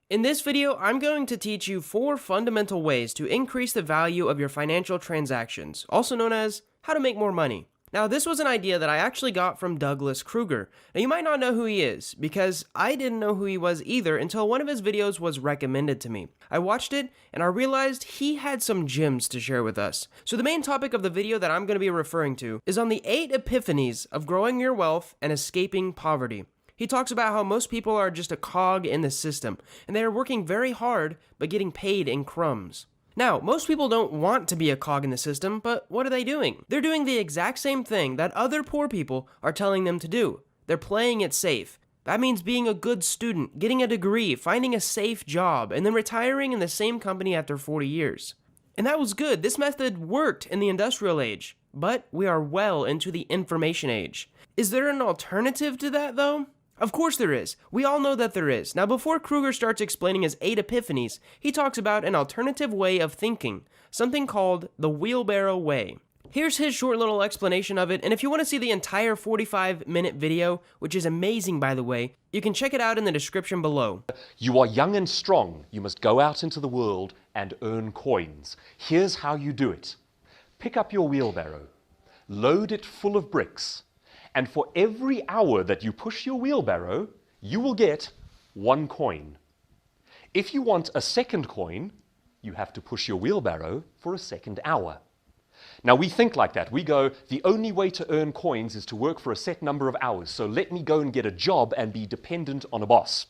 In this video, I'm going to teach you 4 fundamental ways to increase the value of your financial transactions, also known as how to make more money. Now, this was an idea that I actually got from Douglas Kruger. Now, you might not know who he is, because I didn't know who he was either until one of his videos was recommended to me. I watched it, and I realized he had some gems to share with us. So the main topic of the video that I'm going to be referring to is on the 8 epiphanies of growing your wealth and escaping poverty. He talks about how most people are just a cog in the system, and they are working very hard, but getting paid in crumbs. Now, most people don't want to be a cog in the system, but what are they doing? They're doing the exact same thing that other poor people are telling them to do. They're playing it safe. That means being a good student, getting a degree, finding a safe job, and then retiring in the same company after 40 years. And that was good. This method worked in the industrial age, but we are well into the information age. Is there an alternative to that, though? Of course there is. We all know that there is. Now, before Kruger starts explaining his 8 epiphanies, he talks about an alternative way of thinking, something called the wheelbarrow way. Here's his short little explanation of it, and if you want to see the entire 45-minute video, which is amazing by the way, you can check it out in the description below. You are young and strong. You must go out into the world and earn coins. Here's how you do it. Pick up your wheelbarrow, load it full of bricks, and for every hour that you push your wheelbarrow, you will get 1 coin. If you want a second coin, you have to push your wheelbarrow for a second hour. Now we think like that. We go, the only way to earn coins is to work for a set number of hours, so let me go and get a job and be dependent on a boss.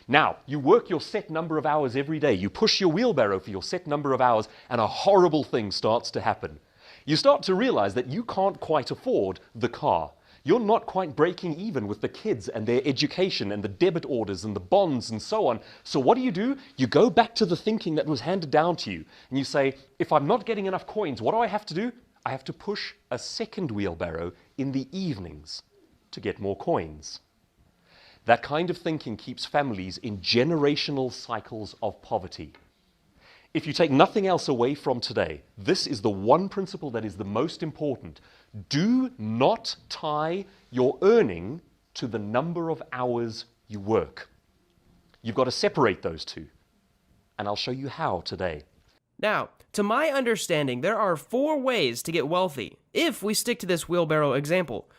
Now, you work your set number of hours every day. You push your wheelbarrow for your set number of hours, and a horrible thing starts to happen. You start to realize that you can't quite afford the car. You're not quite breaking even with the kids and their education and the debit orders and the bonds and so on. So what do? You go back to the thinking that was handed down to you. And you say, if I'm not getting enough coins, what do I have to do? I have to push a second wheelbarrow in the evenings to get more coins. That kind of thinking keeps families in generational cycles of poverty. If you take nothing else away from today, this is the one principle that is the most important. Do not tie your earning to the number of hours you work. You've got to separate those two, and I'll show you how today. Now, to my understanding, there are 4 ways to get wealthy, if we stick to this wheelbarrow example.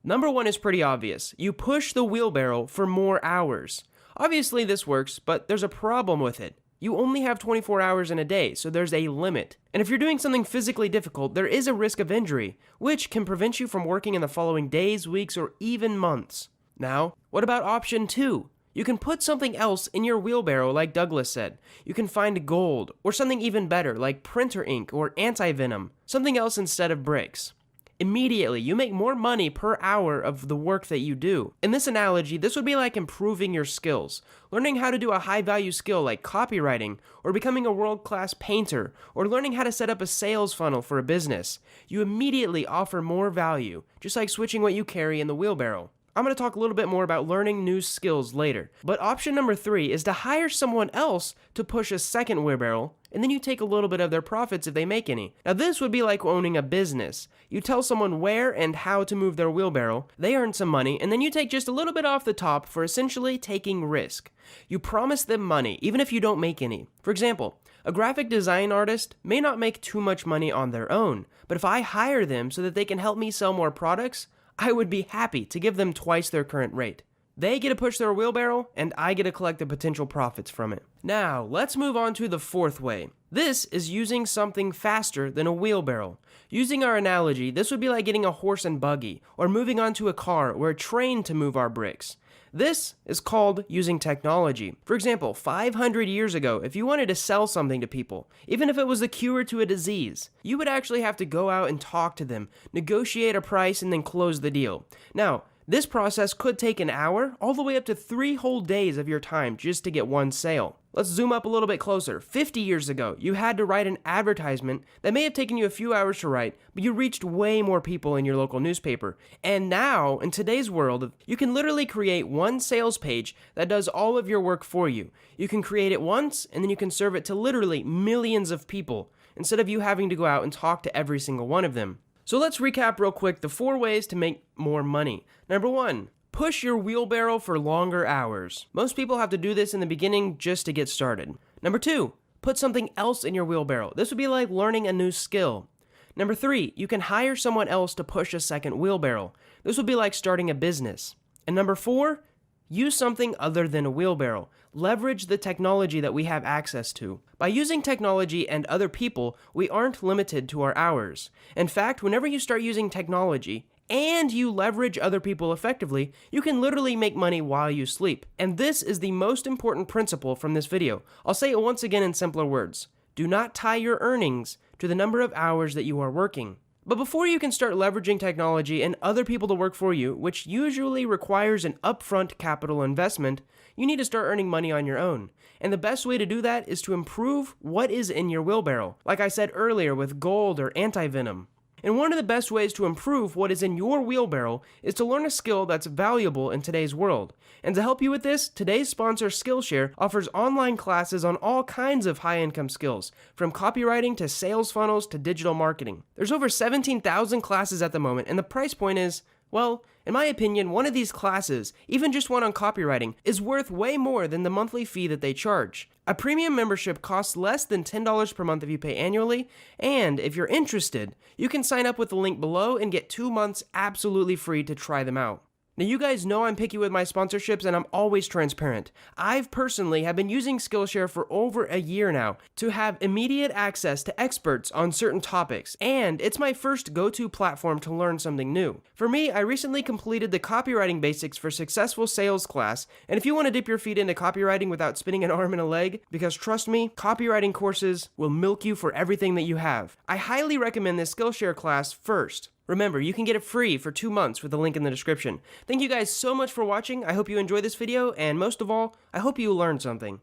Number 1 is pretty obvious. You push the wheelbarrow for more hours. Obviously this works, but there's a problem with it. You only have 24 hours in a day, so there's a limit. And if you're doing something physically difficult, there is a risk of injury, which can prevent you from working in the following days, weeks, or even months. Now, what about option 2? You can put something else in your wheelbarrow like Douglas said. You can find gold, or something even better like printer ink or anti-venom, something else instead of bricks. Immediately, you make more money per hour of the work that you do. In this analogy, this would be like improving your skills, learning how to do a high-value skill like copywriting, or becoming a world-class painter, or learning how to set up a sales funnel for a business. You immediately offer more value, just like switching what you carry in the wheelbarrow. I'm going to talk a little bit more about learning new skills later, but option number 3 is to hire someone else to push a second wheelbarrow, and then you take a little bit of their profits if they make any. Now this would be like owning a business. You tell someone where and how to move their wheelbarrow, they earn some money, and then you take just a little bit off the top for essentially taking risk. You promise them money, even if you don't make any. For example, a graphic design artist may not make too much money on their own, but if I hire them so that they can help me sell more products, I would be happy to give them twice their current rate. They get to push their wheelbarrow, and I get to collect the potential profits from it. Now, let's move on to the 4th way. This is using something faster than a wheelbarrow. Using our analogy, this would be like getting a horse and buggy, or moving onto a car or a train to move our bricks. This is called using technology. For example, 500 years ago, if you wanted to sell something to people, even if it was a cure to a disease, you would actually have to go out and talk to them, negotiate a price, and then close the deal. Now, this process could take an hour, all the way up to 3 whole days of your time just to get one sale. Let's zoom up a little bit closer. 50 years ago, you had to write an advertisement that may have taken you a few hours to write, but you reached way more people in your local newspaper. And now, in today's world, you can literally create one sales page that does all of your work for you. You can create it once, and then you can serve it to literally millions of people, instead of you having to go out and talk to every single one of them. So let's recap real quick the 4 ways to make more money. Number 1, push your wheelbarrow for longer hours. Most people have to do this in the beginning just to get started. Number 2, put something else in your wheelbarrow. This would be like learning a new skill. Number 3, you can hire someone else to push a second wheelbarrow. This would be like starting a business. And number 4, use something other than a wheelbarrow. Leverage the technology that we have access to. By using technology and other people, we aren't limited to our hours. In fact, whenever you start using technology and you leverage other people effectively, you can literally make money while you sleep. And this is the most important principle from this video. I'll say it once again in simpler words. Do not tie your earnings to the number of hours that you are working. But before you can start leveraging technology and other people to work for you, which usually requires an upfront capital investment, you need to start earning money on your own. And the best way to do that is to improve what is in your wheelbarrow, like I said earlier with gold or anti-venom. And one of the best ways to improve what is in your wheelbarrow is to learn a skill that's valuable in today's world. And to help you with this, today's sponsor Skillshare offers online classes on all kinds of high-income skills, from copywriting to sales funnels to digital marketing. There's over 17,000 classes at the moment, and the price point is, well, in my opinion, one of these classes, even just one on copywriting, is worth way more than the monthly fee that they charge. A premium membership costs less than $10 per month if you pay annually, and if you're interested, you can sign up with the link below and get 2 months absolutely free to try them out. Now you guys know I'm picky with my sponsorships and I'm always transparent. I've personally have been using Skillshare for over a year now to have immediate access to experts on certain topics, and it's my first go-to platform to learn something new. For me, I recently completed the Copywriting Basics for Successful Sales class, and if you want to dip your feet into copywriting without spinning an arm and a leg, because trust me, copywriting courses will milk you for everything that you have, I highly recommend this Skillshare class first. Remember, you can get it free for 2 months with the link in the description. Thank you guys so much for watching. I hope you enjoyed this video, and most of all, I hope you learned something.